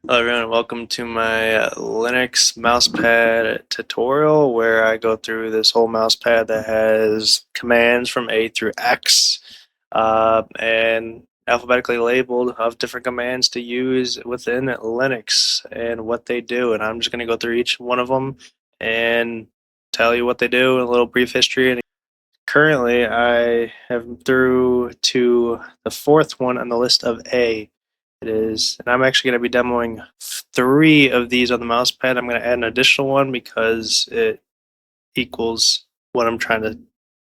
Hello everyone, welcome to my Linux mousepad tutorial where I go through this whole mousepad that has commands from A through X and alphabetically labeled of different commands to use within Linux and what they do. And I'm just going to go through each one of them and tell you what they do and a little brief history. And currently I have through to the fourth one on the list of A. It is, and I'm actually going to be demoing 3 of these on the mouse pad. I'm going to add an additional one because it equals what I'm trying to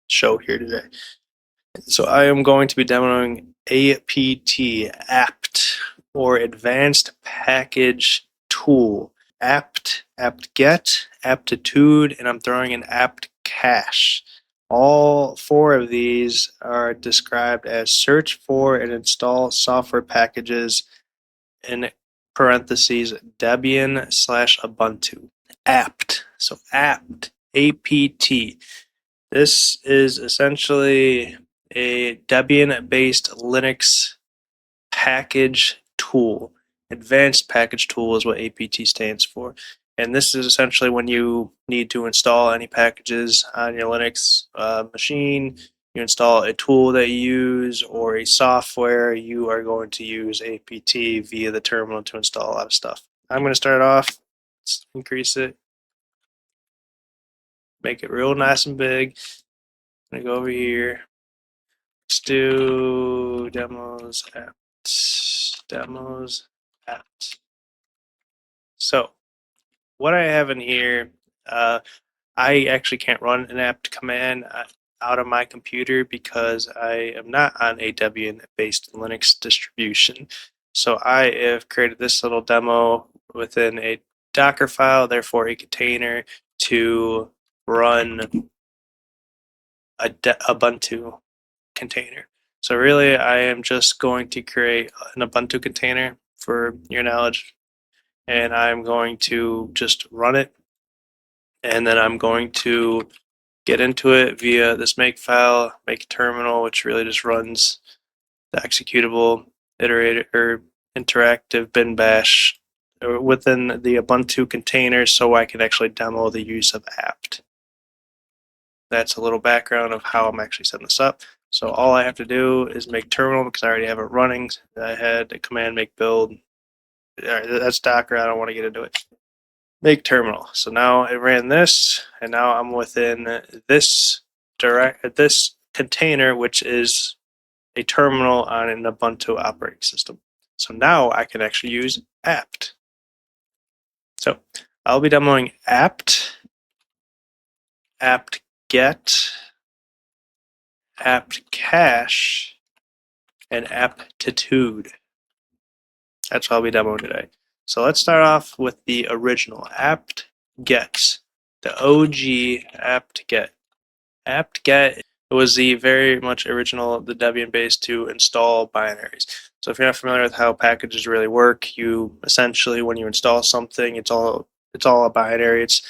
show here today. So I am going to be demoing apt, or Advanced Package Tool. Apt-get, aptitude, and I'm throwing an apt-cache. All 4 of these are described as search for and install software packages in parentheses debian / Ubuntu. Apt. So apt. APT. This is essentially a Debian-based Linux package tool. Advanced package tool is what APT stands for. And this is essentially when you need to install any packages on your Linux machine. You install a tool that you use or a software, you are going to use apt via the terminal to install a lot of stuff. I'm going to start off, let's increase it, make it real nice and big. I'm going to go over here. Let's do demos apt. So what I have in here, I actually can't run an apt command out of my computer because I am not on a Debian-based Linux distribution. So I have created this little demo within a Docker file, therefore a container, to run a Ubuntu container. So really, I am just going to create an Ubuntu container for your knowledge, and I'm going to just run it, and then I'm going to get into it via this make file, make terminal, which really just runs the executable iterator or interactive bin bash within the Ubuntu container so I can actually demo the use of apt. That's a little background of how I'm actually setting this up. So all I have to do is make terminal because I already have it running. I had a command make build. That's Docker. I don't want to get into it. Make terminal. So now it ran this, and now I'm within this container, which is a terminal on an Ubuntu operating system. So now I can actually use apt. So I'll be demoing apt-get, apt-cache, and aptitude. That's what I'll be demoing today. So let's start off with the original apt-get, the OG apt-get. Apt-get was the very much original, the Debian base to install binaries. So if you're not familiar with how packages really work, you essentially, when you install something, it's all a binary. It's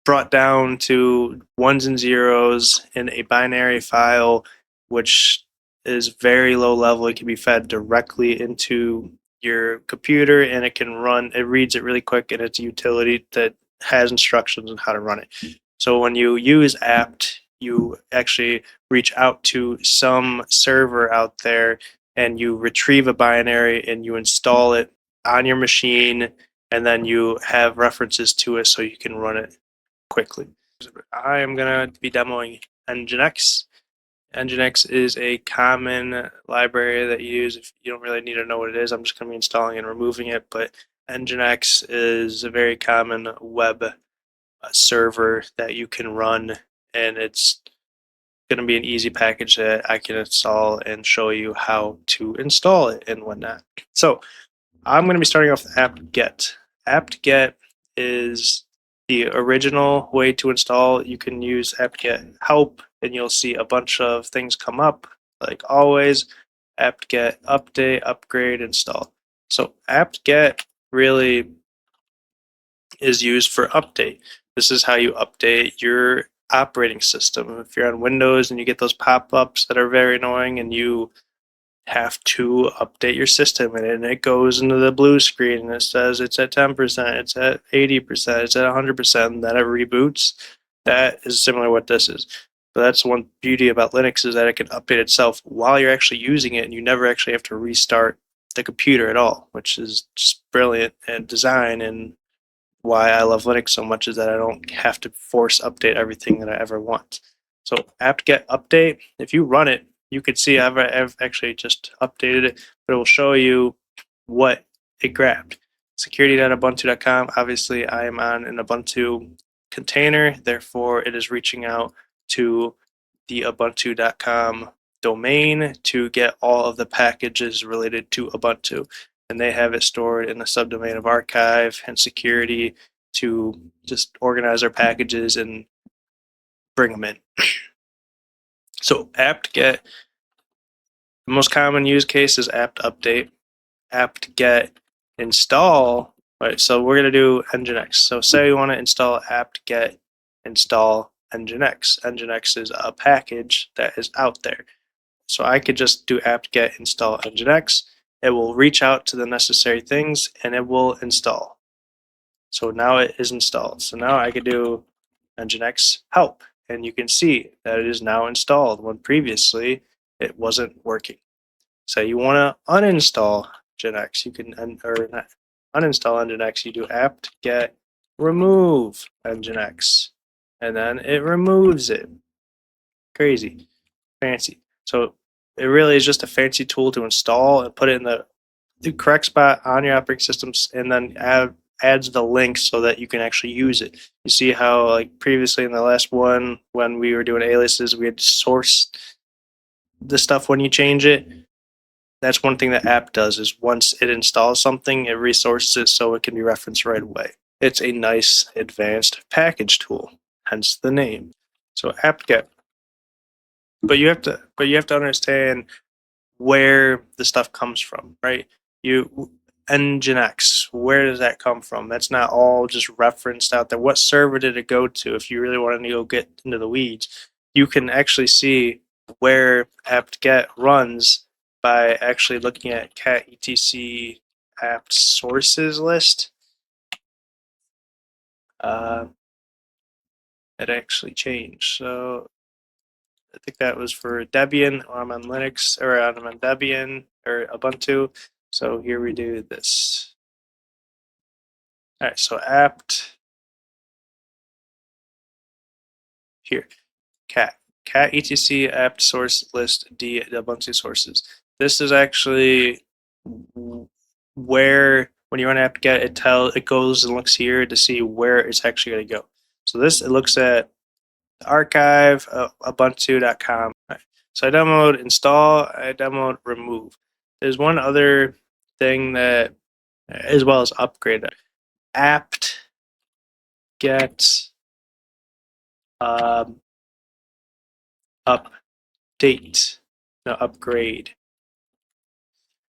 brought down to ones and zeros in a binary file, which is very low level. It can be fed directly into your computer, and it can run. It reads it really quick, and it's a utility that has instructions on how to run it. So when you use apt, you actually reach out to some server out there and you retrieve a binary and you install it on your machine, and then you have references to it so you can run it quickly. I am going to be demoing Nginx. Nginx is a common library that you use if you don't really need to know what it is. I'm just going to be installing and removing it, but Nginx is a very common web server that you can run, and it's going to be an easy package that I can install and show you how to install it and whatnot. So I'm going to be starting off with apt-get. Apt-get is the original way to install. You can use apt-get help, and you'll see a bunch of things come up, like always, apt-get update, upgrade, install. So apt-get really is used for update. This is how you update your operating system. If you're on Windows and you get those pop-ups that are very annoying and you have to update your system, and it goes into the blue screen and it says it's at 10%, it's at 80%, it's at 100%, and then it reboots. That is similar to what this is. But that's one beauty about Linux, is that it can update itself while you're actually using it, and you never actually have to restart the computer at all, which is just brilliant and design, and why I love Linux so much is that I don't have to force update everything that I ever want. So apt-get update, if you run it, you can see I've actually just updated it, but it will show you what it grabbed. Security.ubuntu.com, obviously I am on an Ubuntu container, therefore it is reaching out to the ubuntu.com domain to get all of the packages related to Ubuntu. And they have it stored in the subdomain of archive and security to just organize their packages and bring them in. So apt-get, the most common use case is apt-update, apt-get install. Right, so we're going to do nginx. So say we want to install apt-get install nginx. Nginx is a package that is out there. So I could just do apt-get install nginx. It will reach out to the necessary things and it will install. So now it is installed. So now I could do nginx help, and you can see that it is now installed when previously it wasn't working. So you want to uninstall nginx, you can or not uninstall nginx, you do apt-get remove nginx, and then it removes it. Crazy, fancy. So it really is just a fancy tool to install and put it in the correct spot on your operating systems, and then adds the link so that you can actually use it. You see how, like previously in the last one, when we were doing aliases, we had sourced the stuff when you change it. That's one thing that apt does, is once it installs something, it resources it so it can be referenced right away. It's a nice advanced package tool, hence the name. So apt-get. But you have to understand where the stuff comes from, right? Nginx, where does that come from? That's not all just referenced out there. What server did it go to? If you really want to go get into the weeds, you can actually see where apt-get runs by actually looking at cat etc apt sources list. It actually changed. So I think that was for Debian. I'm on Linux, or I'm on Debian or Ubuntu. So here we do this. All right, so apt here, cat etc apt source list d Ubuntu sources. This is actually where, when you run apt-get, it goes and looks here to see where it's actually going to go. So this, it looks at the archive, ubuntu.com. Right. So I demoed install, I demoed remove. There's one other thing that, as well as upgrade, apt-get update, no, upgrade.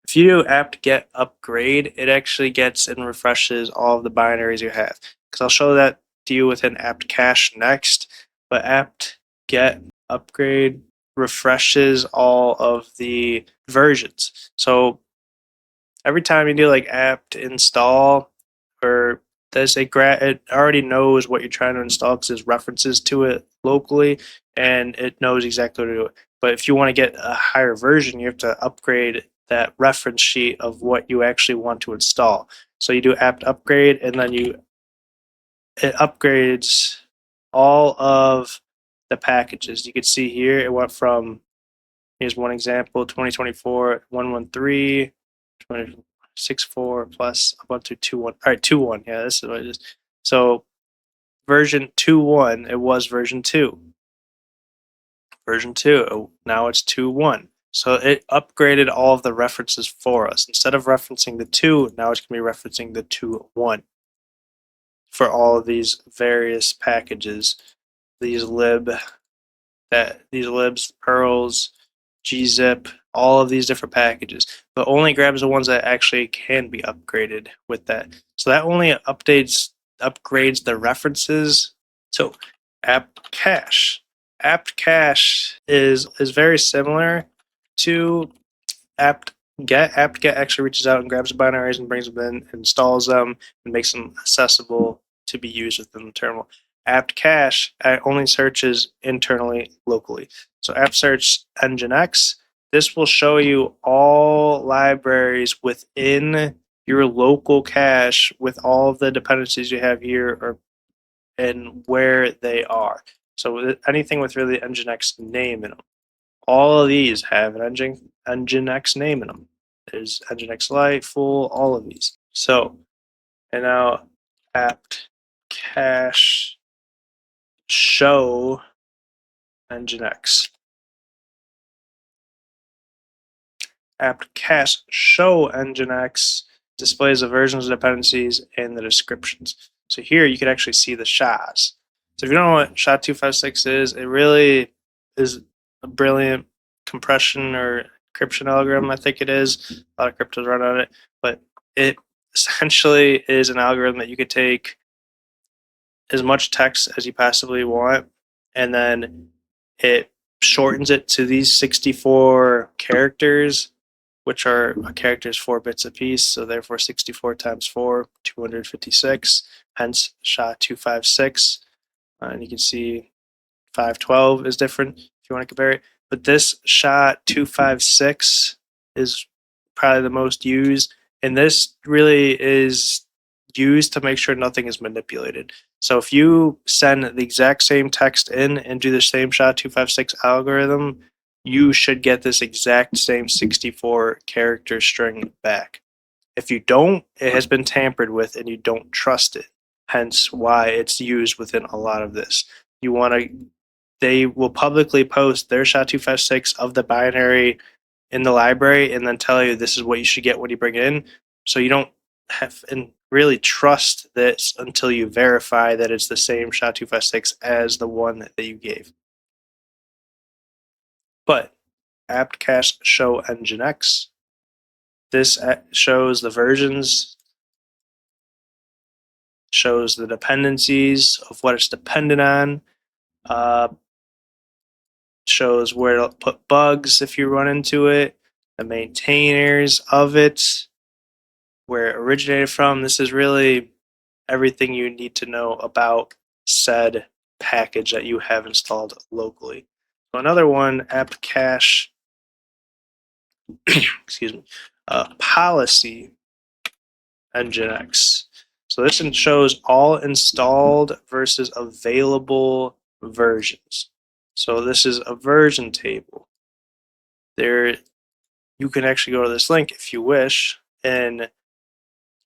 If you do apt-get upgrade, it actually gets and refreshes all of the binaries you have. Because I'll show that to you within apt-cache next, but apt-get upgrade refreshes all of the versions. So every time you do like apt install, or it already knows what you're trying to install because there's references to it locally, and it knows exactly what to do. But if you want to get a higher version, you have to upgrade that reference sheet of what you actually want to install. So you do apt upgrade, and then it upgrades all of the packages. You can see here it went from, here's one example, 2024 113 2064 plus Ubuntu 2.1. All right, 2.1. Yeah, this is what it is. So version 2.1, it was version 2. Version 2, now it's 2.1. So it upgraded all of the references for us. Instead of referencing the 2, now it's going to be referencing the 2.1 for all of these various packages. These libs, pearls, gzip, all of these different packages, but only grabs the ones that actually can be upgraded with that. So that only upgrades the references. So apt-cache. Apt-cache is very similar to apt-get actually reaches out and grabs the binaries and brings them in, installs them, and makes them accessible to be used within the terminal. apt-cache only searches internally, locally. So apt search nginx, this will show you all libraries within your local cache with all of the dependencies you have here or and where they are. So anything with really nginx name in them. All of these have an nginx name in them. There's nginx lite, full, all of these. So, and now apt-cache show nginx. apt-cache show nginx displays the versions of dependencies and the descriptions. So here you can actually see the SHAs. So if you don't know what SHA-256 is, it really is a brilliant compression or encryption algorithm, I think it is. A lot of cryptos run on it, but it essentially is an algorithm that you could take as much text as you possibly want, and then it shortens it to these 64 characters, which are a character's 4 bits apiece, so therefore 64 times 4, 256, hence SHA-256. And you can see 512 is different if you want to compare it. But this SHA-256 is probably the most used, and this really is used to make sure nothing is manipulated. So if you send the exact same text in and do the same SHA-256 algorithm, you should get this exact same 64 character string back. If you don't, it has been tampered with and you don't trust it. Hence why it's used within a lot of this. You want to, they will publicly post their SHA-256 of the binary in the library and then tell you this is what you should get when you bring it in. So you don't have and really trust this until you verify that it's the same SHA-256 as the one that you gave. But apt-cache show nginx, this shows the versions, shows the dependencies of what it's dependent on, shows where to put bugs if you run into it, the maintainers of it, where it originated from. This is really everything you need to know about said package that you have installed locally. So another one, apt-cache, excuse me, policy nginx. So this shows all installed versus available versions. So this is a version table. There, you can actually go to this link if you wish and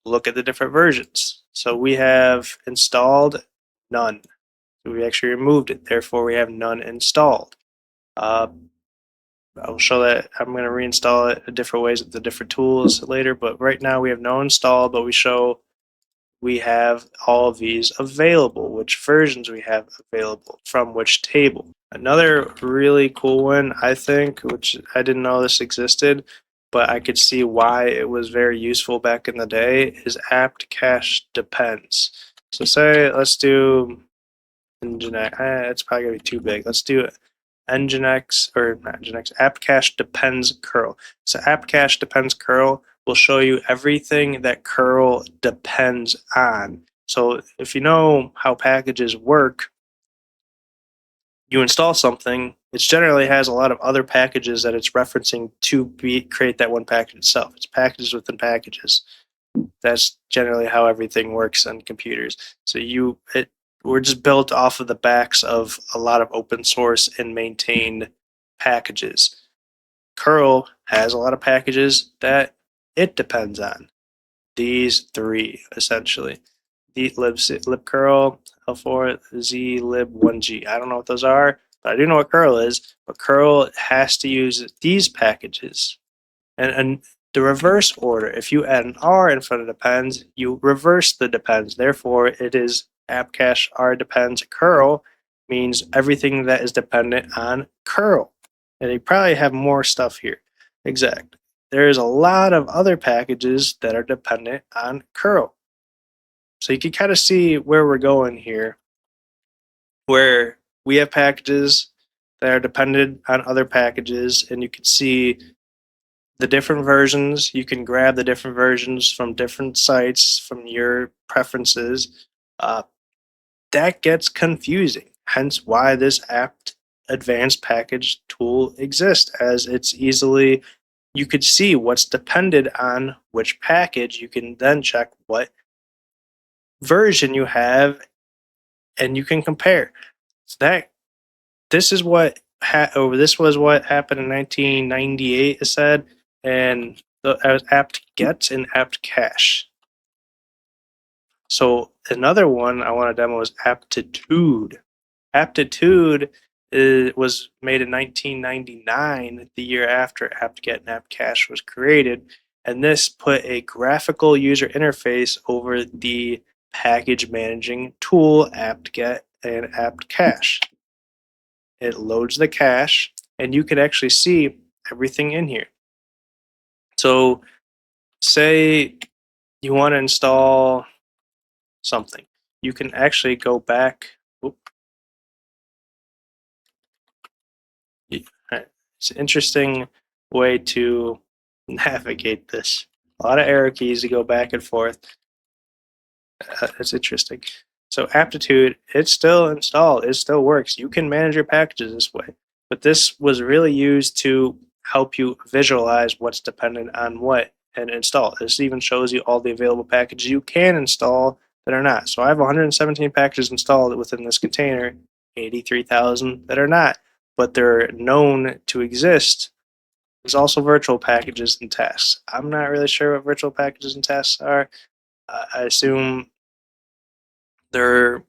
look at the different versions. So we have installed none. So we actually removed it. Therefore, we have none installed. I'll show that. I'm going to reinstall it in different ways with the different tools later. But right now we have no installed, but we show we have all of these available, which versions we have available from which table. Another really cool one, I think, which I didn't know this existed, but I could see why it was very useful back in the day, is apt-cache depends. So say, let's do nginx. It's probably going to be too big. Let's do nginx, or not nginx, apt-cache depends curl. So apt-cache depends curl will show you everything that curl depends on. So if you know how packages work, you install something, it generally has a lot of other packages that it's referencing to create that one package itself. It's packages within packages. That's generally how everything works on computers. So we're just built off of the backs of a lot of open source and maintained packages. Curl has a lot of packages that it depends on. These three, essentially. libcurl, L4, zlib1g. I don't know what those are, but I do know what curl is. But curl has to use these packages. And the reverse order, if you add an R in front of depends, you reverse the depends. Therefore, it is apt-cache r depends curl means everything that is dependent on curl. And you probably have more stuff here. Exact. There's a lot of other packages that are dependent on curl. So you can kind of see where we're going here, where we have packages that are dependent on other packages, and you can see the different versions. You can grab the different versions from different sites from your preferences. That gets confusing, hence why this apt advanced package tool exists, as it's easily, you could see what's dependent on which package. You can then check what version you have and you can compare. So that this is what this was what happened in 1998, it said, and the apt-get and apt-cache. So another one I want to demo is aptitude. Aptitude was made in 1999, the year after apt-get and apt-cache was created, and this put a graphical user interface over the package managing tool apt-get and apt-cache. It loads the cache, and you can actually see everything in here. So say you want to install something, you can actually go back. It's an interesting way to navigate this. A lot of arrow keys to go back and forth. It's interesting. So aptitude, it's still installed. It still works. You can manage your packages this way. But this was really used to help you visualize what's dependent on what and install. This even shows you all the available packages you can install that are not. So I have 117 packages installed within this container, 83,000 that are not, but they're known to exist. There's also virtual packages and tasks. I'm not really sure what virtual packages and tasks are. I assume they're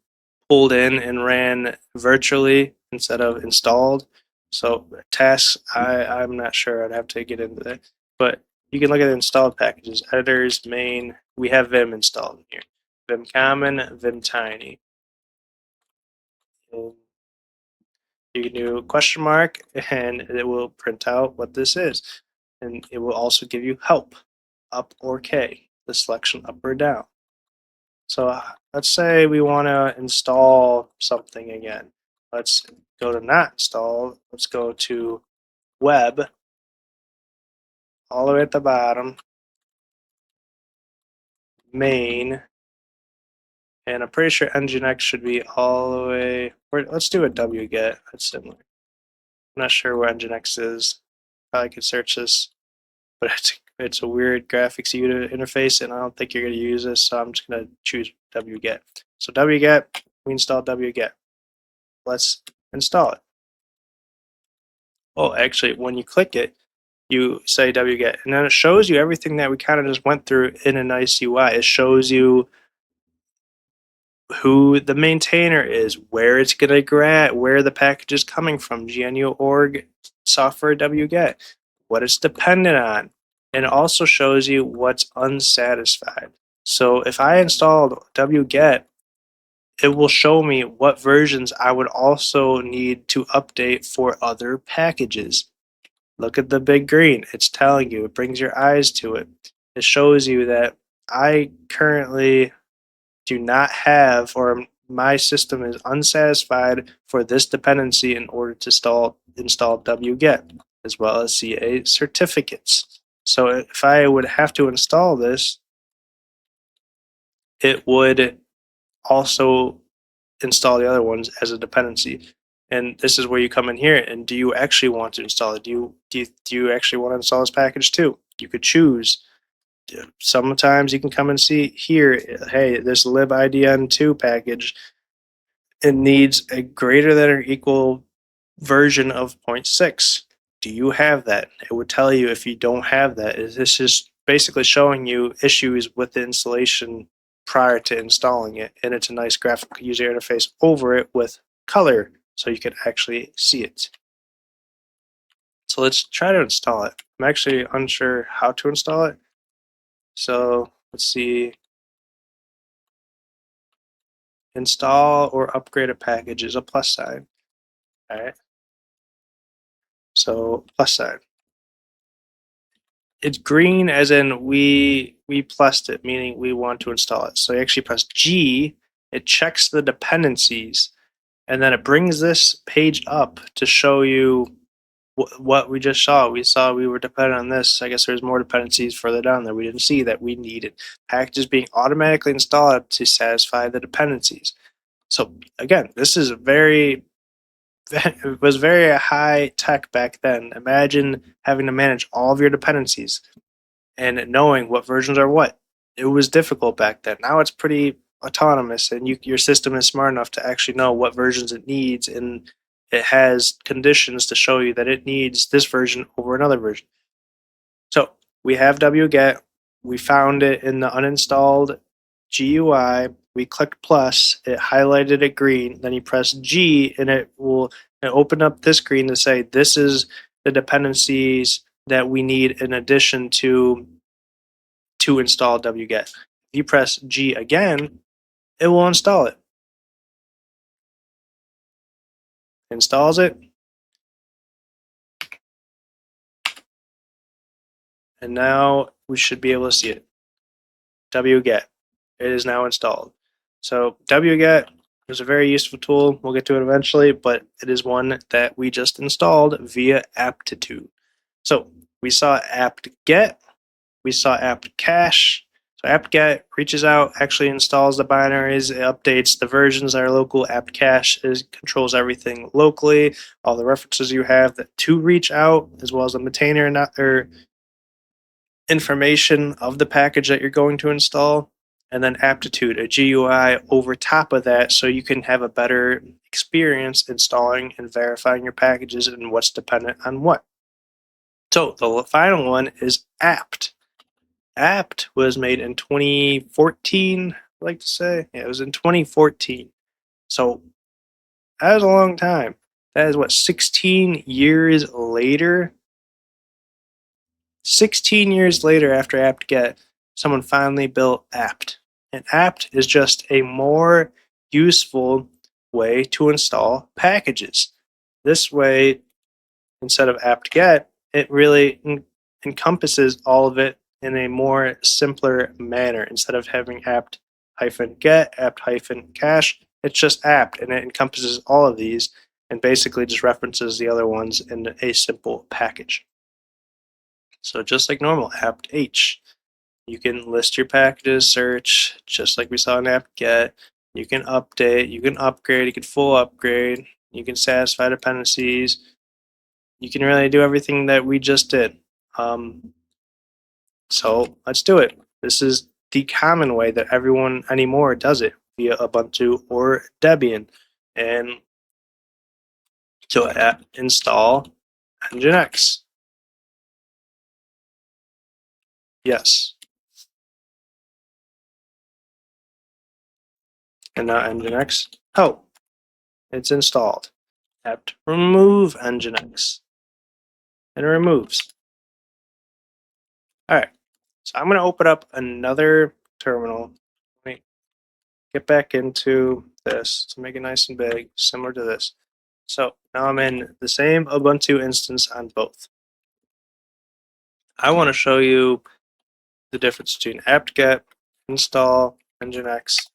pulled in and ran virtually instead of installed. So tasks, I'm not sure. I'd have to get into that. But you can look at installed packages. Editors, main. We have Vim installed in here. Vim common, Vim tiny. And you can do a question mark, and it will print out what this is. And it will also give you help, up or K, the selection up or down. So let's say we want to install something again. Let's go to not install. Let's go to web, all the way at the bottom, main, and I'm pretty sure nginx should be all the way. Let's do a wget. That's similar. I'm not sure where nginx is. Probably could search this, but it's a weird graphics interface, and I don't think you're going to use this, so I'm just going to choose wget. So wget, we installed wget. Let's install it. Oh, actually, when you click it, you say wget, and then it shows you everything that we kind of just went through in a nice UI. It shows you who the maintainer is, where it's going to grab, where the package is coming from, GNU org software wget, what it's dependent on, and it also shows you what's unsatisfied. So if I installed wget, it will show me what versions I would also need to update for other packages. Look at the big green. It's telling you, it brings your eyes to it. It shows you that I currently do not have, or my system is unsatisfied for this dependency in order to install wget, as well as CA certificates. So if I would have to install this, it would also install the other ones as a dependency. And this is where you come in here, and do you actually want to install it? Do you actually want to install this package too? You could choose. Sometimes you can come and see here, hey, this libidn2 package, it needs a greater than or equal version of 0.6. Do you have that? It would tell you if you don't have that. This is basically showing you issues with the installation prior to installing it, and it's a nice graphical user interface over it with color so you can actually see it. So let's try to install it. I'm actually unsure how to install it. So let's see. Install or upgrade a package is a plus sign. All right. So plus sign. It's green as in we plussed it, meaning we want to install it. So you actually press G, it checks the dependencies, and then it brings this page up to show you what we just saw. We saw we were dependent on this. I guess there's more dependencies further down that we didn't see that we needed packages being automatically installed to satisfy the dependencies. So again, this is it was very high tech back then. Imagine having to manage all of your dependencies and knowing what versions are what. It was difficult back then. Now it's pretty autonomous, and your system is smart enough to actually know what versions it needs, and it has conditions to show you that it needs this version over another version. So we have wget. We found it in the uninstalled GUI. We clicked plus. It highlighted it green. Then you press G, and it will open up this screen to say this is the dependencies that we need in addition to install wget. If you press G again, it will install it. Installs it. And now we should be able to see it. wget. It is now installed. So wget is a very useful tool. We'll get to it eventually, but it is one that we just installed via aptitude. So we saw apt-get. We saw apt-cache. So apt-get reaches out, actually installs the binaries, it updates the versions that are local. Apt-cache controls everything locally, all the references you have to reach out, as well as the maintainer or information of the package that you're going to install. And then aptitude, a GUI over top of that, so you can have a better experience installing and verifying your packages and what's dependent on what. So the final one is apt. Apt was made in 2014, I like to say. Yeah, it was in 2014. So that was a long time. That is what, 16 years later? 16 years later after apt-get, someone finally built apt. And apt is just a more useful way to install packages. This way, instead of apt-get, it really encompasses all of it in a more simpler manner. Instead of having apt-get, apt-cache, it's just apt, and it encompasses all of these and basically just references the other ones in a simple package. So just like normal, apt-h. You can list your packages, search, just like we saw in apt-get. You can update, you can upgrade, you can full upgrade, you can satisfy dependencies. You can really do everything that we just did. So let's do it. This is the common way that everyone anymore does it, via Ubuntu or Debian. And so install Nginx. Yes. And now Nginx. Oh, it's installed. Apt remove Nginx. And it removes. All right. So I'm going to open up another terminal. Let me get back into this to make it nice and big, similar to this. So now I'm in the same Ubuntu instance on both. I want to show you the difference between apt-get, install, Nginx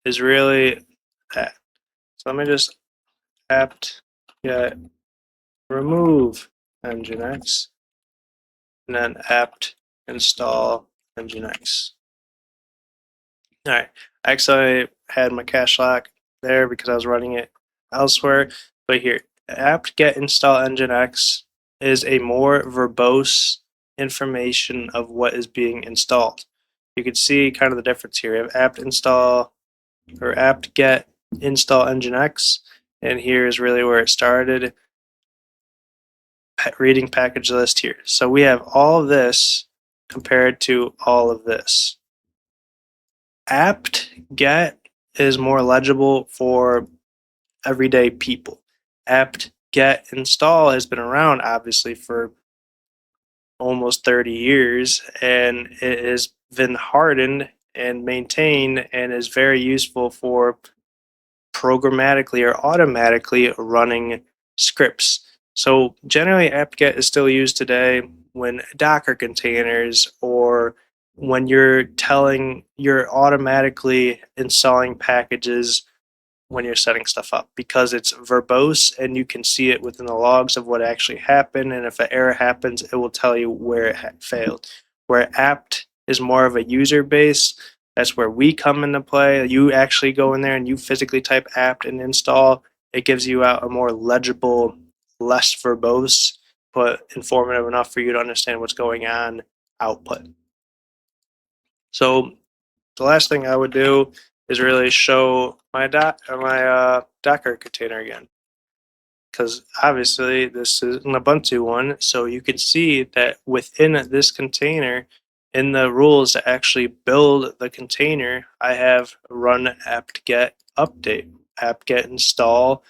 is really that. So let me just apt-get remove Nginx, and then apt install Nginx. All right, I actually had my cache lock there because I was running it elsewhere, but here, apt-get install Nginx is a more verbose information of what is being installed. You can see kind of the difference here. You have apt install or apt-get install Nginx, and here is really where it started. Reading package list here. So we have all of this compared to all of this. Apt-get is more legible for everyday people. Apt-get install has been around obviously for almost 30 years, and it has been hardened and maintained and is very useful for programmatically or automatically running scripts. So generally apt-get is still used today when Docker containers, or when you're automatically installing packages when you're setting stuff up, because it's verbose and you can see it within the logs of what actually happened, and if an error happens it will tell you where it failed. Where apt is more of a user base, that's where we come into play. You actually go in there and you physically type apt and install. It gives you out a more legible, less verbose, but informative enough for you to understand what's going on output. So the last thing I would do is really show my Docker container again, because obviously this is an Ubuntu one, so you can see that within this container, in the rules to actually build the container, I have run apt-get update, apt-get install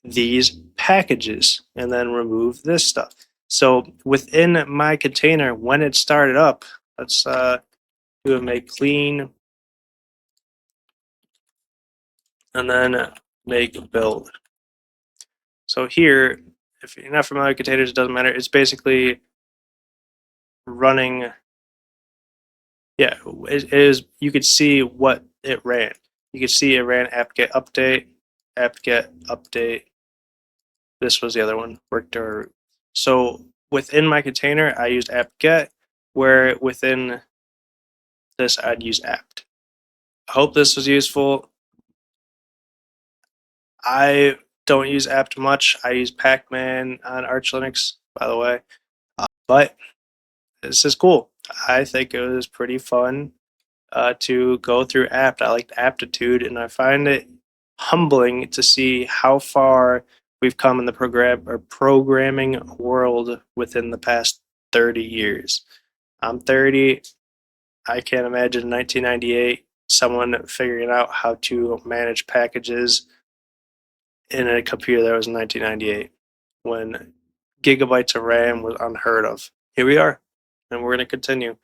these packages, and then remove this stuff. So within my container, when it started up, let's do a make clean and then make build. So here, if you're not familiar with containers, it doesn't matter. It's basically running. Yeah, it is. You could see what it ran. You could see it ran apt-get update, apt-get update. This was the other one, worked. So within my container, I used apt-get, where within this, I'd use apt. I hope this was useful. I don't use apt much. I use Pacman on Arch Linux, by the way. But this is cool. I think it was pretty fun to go through apt. I liked aptitude, and I find it humbling to see how far we've come in the programming world within the past 30 years. I'm 30. I can't imagine in 1998 someone figuring out how to manage packages in a computer that was in 1998, when gigabytes of RAM was unheard of. Here we are, and we're going to continue.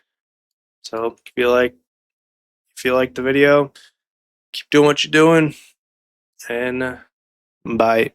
So if you like the video, keep doing what you're doing, and bye.